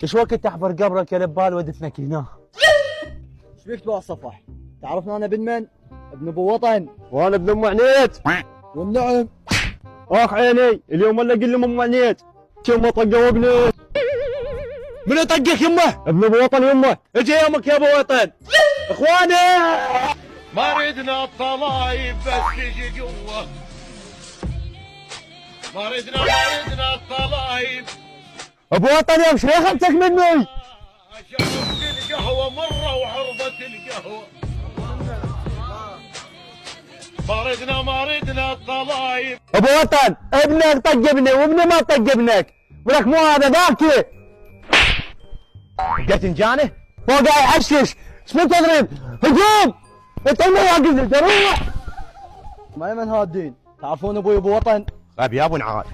ايش وقت تحفر قبرك يا لبال ودفنك هنا؟ ايش بيك تبع الصفح؟ تعرفنا انا ابن من؟ ابن ابو وطن. وانا ابن ام عنيت. والنعم. اخ عيني اليوم ولا قل لهم ام عنيت يمه طقوا ابني. من يطقك يمه؟ ابن ابو وطن يمه. اجي يومك يا ابو وطن. اخواني ما ردنا الطلايب بس تجي جوا، ما ردنا الطلايب. ابو وطن يا مش اخذتك مني. شربت القهوة مرة وعرضت القهوة، ما ردنا الطلايب. ابو وطن ابنك طق ابني وابني ما طق ابنك، ولك مو هذا ذاك. قلت انجانه؟ فوق يحشش، ايش بك تضرب؟ هجوم! اطلع يا قزل روح. ما من هادين، تعرفون ابوي ابو وطن؟ طيب يا ابو نعال